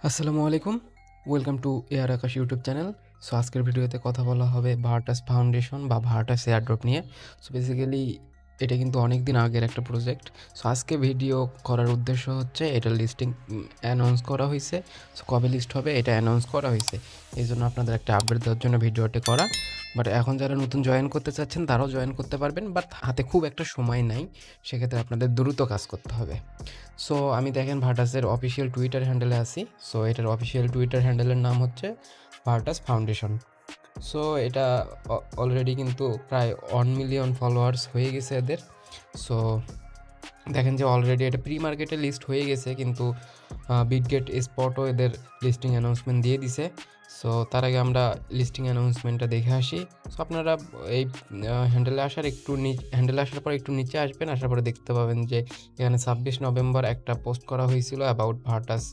আসসালামু আলাইকুম, welcome to air Akash YouTube channel. So আজকের ভিডিওতে কথা বলা হবে ভার্টাস ফাউন্ডেশন বা ভার্টাস এয়ারড্রপ নিয়ে। সো বেসিক্যালি এটা কিন্তু অনেক দিন আগের একটা প্রজেক্ট। সো আজকে ভিডিও করার উদ্দেশ্য হচ্ছে এটার লিস্টিং অ্যানাউন্স করা হয়েছে। সো কবে লিস্ট হবে এটা অ্যানাউন্স করা হয়েছে, এই জন্য আপনাদের একটা আপডেট দেওয়ার জন্য ভিডিওটি করা। বাট এখন যারা নতুন জয়েন করতে চাচ্ছেন তারাও জয়েন করতে পারবেন, বাট হাতে খুব একটা সময় নাই, সেক্ষেত্রে আপনাদের দ্রুত কাজ করতে হবে। সো আমি দেখেন ভার্টাসের অফিসিয়াল টুইটার হ্যান্ডেলে আছি। সো এটার অফিসিয়াল টুইটার হ্যান্ডেলের নাম হচ্ছে ভার্টাস ফাউন্ডেশন। সো এটা অলরেডি কিন্তু প্রায় 1 মিলিয়ন ফলোয়ার্স হয়ে গেছে এদের। সো দেখেন যে অলরেডি এটা প্রি মার্কেটে লিস্ট হয়ে গেছে, কিন্তু বিটগেট স্পটও এদের লিস্টিং অ্যানাউন্সমেন্ট দিয়ে দিছে। সো তার আগে আমরা লিস্টিং অ্যানাউন্সমেন্টটা দেখে আসি। সো আপনারা এই হ্যান্ডেলে আসার পর একটু নিচে আসবেন, আসার পরে দেখতে পাবেন যে এখানে 26 নভেম্বর একটা পোস্ট করা হয়েছিল about Virtus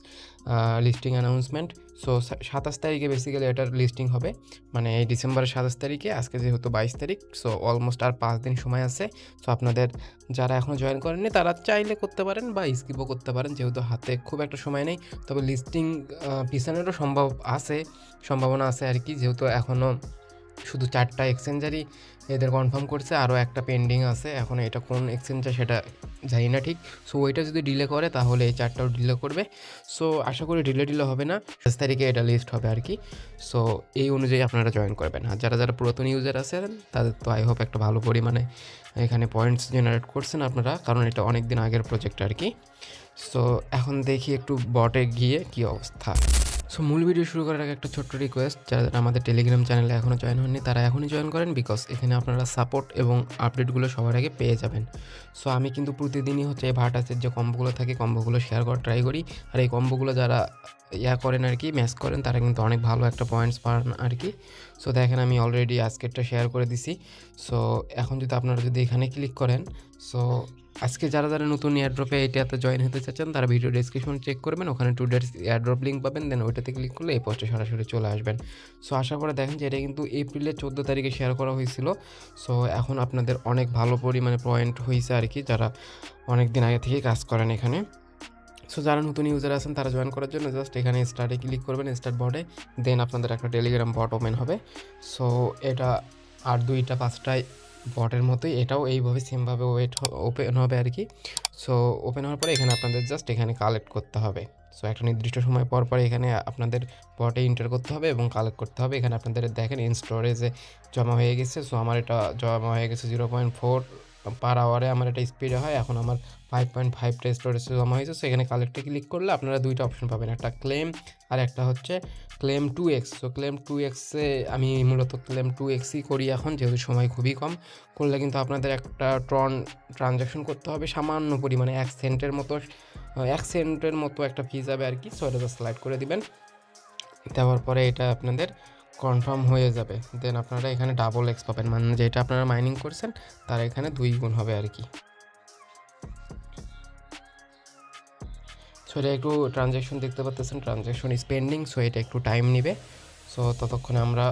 listing announcement. So 27 তারিখে বেসিক্যালি এটার লিস্টিং হবে, মানে এই ডিসেম্বরের 27 তারিখে, আজকে যেহেতু 22 তারিখ। সো অলমোস্ট আর 5 দিন সময় আছে। সো আপনাদের যারা এখনও জয়েন করেননি তারা চাইলে করতে পারেন বা স্কিপও করতে পারেন, যেহেতু হাতে খুব একটা সময় নেই। তবে লিস্টিং পিছানোরও সম্ভাবনা আছে আর কি, যেহেতু এখনও শুধু 4টা এক্সচেঞ্জারই এদের কনফার্ম করছে, আরও একটা পেন্ডিং আছে। এখন এটা কোন এক্সচেঞ্জার সেটা জানি না ঠিক। সো ওইটা যদি ডিলে করে তাহলে এই 4টাও ডিলে করবে। সো আশা করি ডিলে হবে না, 5 তারিখে এটা লিস্ট হবে আর কি। সো এই অনুযায়ী আপনারা জয়েন করবেন। আর যারা পুরাতন ইউজার আছেন তাদের তো আই হোপ একটা ভালো পরিমাণে এখানে পয়েন্টস জেনারেট করছেন আপনারা, কারণ এটা অনেক দিন আগের প্রজেক্ট আর কি। সো এখন দেখি একটু বটে গিয়ে কী অবস্থা। সো মূল ভিডিও শুরু করার আগে একটা ছোট্ট রিকোয়েস্ট, যারা আমাদের টেলিগ্রাম চ্যানেলে এখনও জয়েন হননি তারা এখনই জয়েন করেন, বিকজ এখানে আপনারা সাপোর্ট এবং আপডেটগুলো সবার আগে পেয়ে যাবেন। সো আমি কিন্তু প্রতিদিনই হচ্ছে এই ভার্টাসের যে কম্বোগুলো থাকে কম্বোগুলো শেয়ার করার ট্রাই করি। আর এই কম্বোগুলো যারা করেন আর কি, ম্যাচ করেন, তারা কিন্তু অনেক ভালো একটা পয়েন্টস পান আর কি। সো দেখেন আমি অলরেডি আজকেরটা শেয়ার করে দিছি। সো এখন আপনারা যদি এখানে ক্লিক করেন, সো আজকে যারা নতুন এয়ারড্রপে এটাতে জয়েন হতে চাচ্ছেন তারা ভিডিও ডেসক্রিপশন চেক করবেন, ওখানে টুডের এয়ারড্রপ লিঙ্ক পাবেন, দেন ওইটাতে ক্লিক করলে এই পোস্টে সরাসরি চলে আসবেন। সো আসার পরে দেখেন যে এটা কিন্তু এপ্রিলের 14 তারিখে শেয়ার করা হয়েছিল। সো এখন আপনাদের অনেক ভালো পরিমাণে পয়েন্ট হয়েছে আর কি, যারা অনেক দিন আগে থেকেই কাজ করেন এখানে। সো যারা নতুন ইউজার আছেন তারা জয়েন করার জন্য জাস্ট এখানে স্টার্টে ক্লিক করবেন, স্টার্ট বটে, দেন আপনাদের একটা টেলিগ্রাম বট ওপেন হবে। সো এটা আর 2টা 5টায় বটের মতোই এটাও এইভাবে সেমভাবে ওপেন হবে আর কি। সো ওপেন হওয়ার পরে এখানে আপনাদের জাস্ট এখানে কালেক্ট করতে হবে। সো একটা নির্দিষ্ট সময় পর এখানে আপনাদের বটে এন্টার করতে হবে এবং কালেক্ট করতে হবে। এখানে আপনাদের দেখেন ইন স্টোরেজে জমা হয়ে গেছে। সো আমার এটা জমা হয়ে গেছে 0.4 পার আওয়ারে, আমার এটা স্পিডে হয়। এখন আমার 5.5টা স্টোরেজে জমা হয়েছে। সো এখানে কালেক্টে ক্লিক করলে আপনারা 2টা অপশন পাবেন, একটা ক্লেম আর একটা হচ্ছে ক্লেম 2x। সো ক্লেম 2xে আমি মূলত ক্লেম 2xই করি এখন, যেহেতু সময় খুবই কম। করলে কিন্তু আপনাদের একটা ট্রানজ্যাকশন করতে হবে সামান্য পরিমাণে 1 সেন্টের মতো একটা ফি যাবে আর কি। সো এটা জাস্ট স্লাইড করে দিবেন, দেওয়ার পরে এটা আপনাদের কনফার্ম হয়ে যাবে। দেন আপনারা এখানে ডাবল এক্স পাবেন, মানে যেটা আপনারা মাইনিং করছেন তার এখানে 2 গুণ হবে আর কি। সো এটা একটু ট্রানজ্যাকশন দেখতে পাচ্ছেন, ট্রানজ্যাকশন ইজ পেন্ডিং। সো এটা একটু টাইম নেবে। সো ততক্ষণে আমরা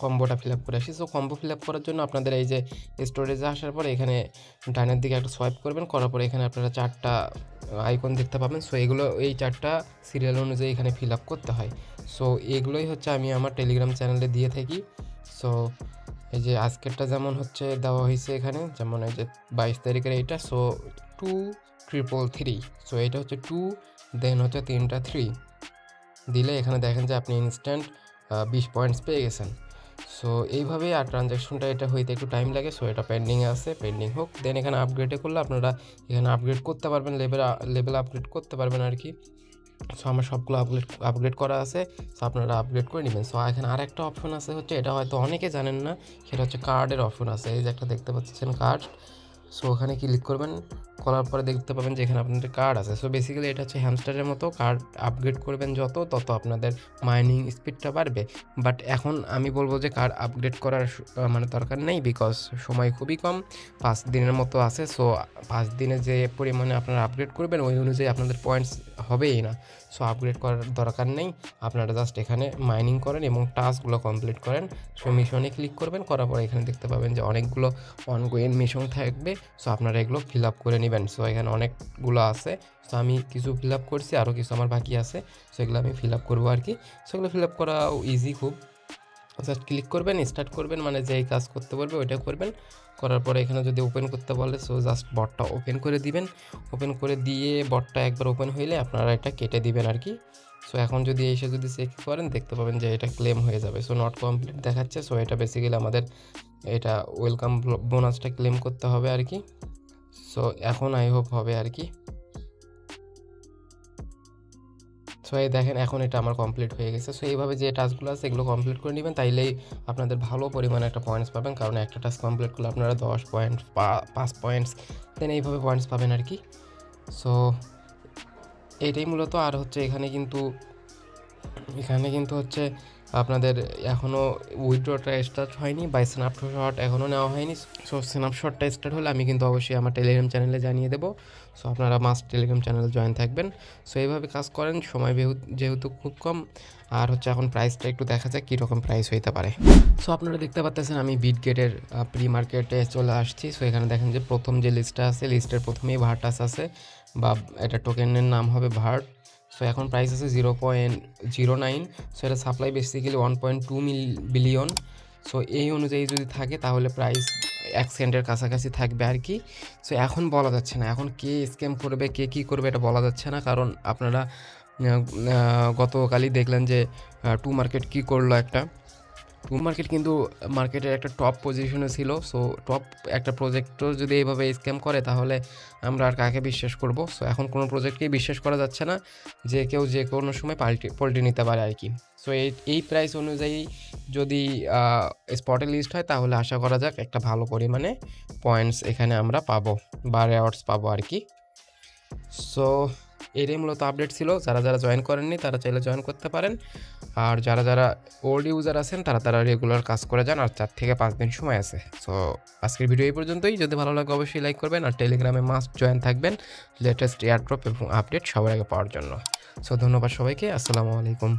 কম্বোটা ফিল আপ করে আসি। সো কম্বো ফিল আপ করার জন্য আপনাদের এই যে স্টোরেজে আসার পরে এখানে ডাইনের দিকে একটা সোয়াইপ করবেন, করার পরে এখানে আপনারা 4টা আইকন দেখতে পাবেন। সো এগুলো এই 4টা সিরিয়াল অনুযায়ী এখানে ফিল আপ করতে হয়। সো এগুলোই হচ্ছে আমি আমার টেলিগ্রাম চ্যানেলে দিয়ে থাকি। সো এই যে আজকেরটা যেমন হচ্ছে দেওয়া হয়েছে এখানে, যেমন এই যে 22 তারিখের এইটা। সো 2,333। সো এটা হচ্ছে 2, দেন হচ্ছে 3টা 3 দিলে এখানে দেখেন যে আপনি ইনস্ট্যান্ট 20 পয়েন্টস পেয়ে গেছেন। সো এইভাবেই আর ট্রানজ্যাকশনটা এটা হইতে একটু টাইম লাগে। সো এটা পেন্ডিংয়ে আছে, পেন্ডিং হোক। দেন এখানে আপগ্রেডে করলে আপনারা এখানে আপগ্রেড করতে পারবেন, লেভেল আপগ্রেড করতে পারবেন আর কি। সো আমার সবগুলো আপগ্রেড করা আছে। সো আপনারা আপগ্রেড করে নেবেন। সো এখানে আরেকটা অপশন আছে হচ্ছে, এটা হয়তো অনেকে জানেন না, সেটা হচ্ছে কার্ডের অপশন আছে। এই যে একটা দেখতে পাচ্ছেন কার্ড। সো ওখানে ক্লিক করবেন, করার পরে দেখতে পাবেন যে এখানে আপনাদের কার্ড আছে। সো বেসিক্যালি এটা হচ্ছে হ্যামস্টারের মতো, কার্ড আপগ্রেড করবেন তত আপনাদের মাইনিং স্পিডটা বাড়বে। বাট এখন আমি বলবো যে কার্ড আপগ্রেড করার মানে দরকার নেই, বিকজ সময় খুবই কম, 5 দিনের মতো আছে। সো 5 দিনে যে পরিমাণে আপনারা আপগ্রেড করবেন ওই অনুযায়ী আপনাদের পয়েন্টস হবেই না। সো আপগ্রেড করার দরকার নেই, আপনারা জাস্ট এখানে মাইনিং করেন এবং টাস্কগুলো কমপ্লিট করেন। সো মিশনে ক্লিক করবেন, করার পর এখানে দেখতে পাবেন যে অনেকগুলো অনগোয়িং মিশন থাকবে। সো আপনারা এগুলো ফিল আপ করে নেবেন। সো এখানে অনেকগুলো আছে, সো আমি কিছু ফিল আপ করছি, আরও কিছু আমার বাকি আছে, সেগুলো আমি ফিল আপ করবো আর কি। সেগুলো ফিল আপ করা ইজি খুব, জাস্ট ক্লিক করবেন, স্টার্ট করবেন, মানে যেই কাজ করতে বলবে ওইটা করবেন। করার পরে এখানে যদি ওপেন করতে বলে, সো জাস্ট বটটা ওপেন করে দিবেন। ওপেন করে দিয়ে বটটা একবার ওপেন হইলে আপনারা এটা কেটে দিবেন আর কি। সো এখন যদি এসে যদি চেক করেন, দেখতে পাবেন যে এটা ক্লেম হয়ে যাবে। সো নট কমপ্লিট দেখাচ্ছে। সো এটা বেসিক্যালি আমাদের এটা ওয়েলকাম বোনাসটা ক্লেম করতে হবে আর কি। সো এখন আই হোপ হবে আর কি। সো এই দেখেন এখন এটা আমার কমপ্লিট হয়ে গেছে। সো এইভাবে যে টাস্কগুলো আছে এগুলো কমপ্লিট করে নেবেন, তাইলেই আপনাদের ভালো পরিমাণে একটা পয়েন্টস পাবেন। কারণ একটা টাস্ক কমপ্লিট করলে আপনারা 10 পয়েন্ট, 5 পয়েন্টস, দেন এইভাবে পয়েন্টস পাবেন আর কি। সো এইটাই মূলত। আর হচ্ছে এখানে কিন্তু হচ্ছে আপনাদের এখনও উইথড্রটা স্টার্ট হয়নি বা স্ন্যাপশট এখনও নেওয়া হয়নি। সো স্ন্যাপশটটা স্টার্ট হলে আমি কিন্তু অবশ্যই আমার টেলিগ্রাম চ্যানেলে জানিয়ে দেবো। সো আপনারা মাস্ট টেলিগ্রাম চ্যানেলে জয়েন থাকবেন। সো এইভাবে কাজ করেন, সময় যেহেতু খুব কম। আর হচ্ছে এখন প্রাইসটা একটু দেখা যাক কীরকম প্রাইস হইতে পারে। সো আপনারা দেখতে পাচ্ছেন আমি বিটগেটের প্রি মার্কেটে চলে আসছি। সো এখানে দেখেন যে প্রথম যে লিস্টটা আছে, লিস্টের প্রথমেই ভার্টাস আছে, বা এটা টোকেনের নাম হবে ভার্ট। সো এখন প্রাইস আছে 0.09। সো এটা সাপ্লাই বেসিক্যালি 1.2 বিলিয়ন। সো এই অনুযায়ী যদি থাকে তাহলে প্রাইস 1 সেন্টের কাছাকাছি থাকবে আর কি। সো এখন বলা যাচ্ছে না, এখন কে স্ক্যাম করবে কে কী করবে এটা বলা যাচ্ছে না। কারণ আপনারা গতকালই দেখলেন যে টু মার্কেট কী করলো। টু মার্কেট কিন্তু মার্কেটের একটা টপ পজিশনে ছিল। সো টপ একটা প্রজেক্টও যদি এইভাবে স্ক্যাম করে তাহলে আমরা আর কাকে বিশ্বাস করব। সো এখন কোনো প্রজেক্টকেই বিশ্বাস করা যাচ্ছে না, যে কেউ যে কোনো সময় পল্টি নিতে পারে আর কি। সো এই প্রাইস অনুযায়ী যদি স্পটে লিস্ট হয় তাহলে আশা করা যাক একটা ভালো পরিমাণে পয়েন্টস এখানে আমরা পাবো বা রেওয়ার্ডস পাবো আর কি। সো এটাই মূলত আপডেট ছিল। যারা জয়েন করেননি তারা চাইলে জয়েন করতে পারেন। আর যারা ওল্ড ইউজার আছেন তারা রেগুলার কাজ করে যান, আর 4 থেকে 5 দিন সময় আছে। সো আজকের ভিডিও এই পর্যন্তই। যদি ভালো লাগে অবশ্যই লাইক করবেন, আর টেলিগ্রামে মাস্ট জয়েন থাকবেন লেটেস্ট এয়ারড্রপ এবং আপডেট সবার আগে পাওয়ার জন্য। সো ধন্যবাদ সবাইকে। আসসালামু আলাইকুম।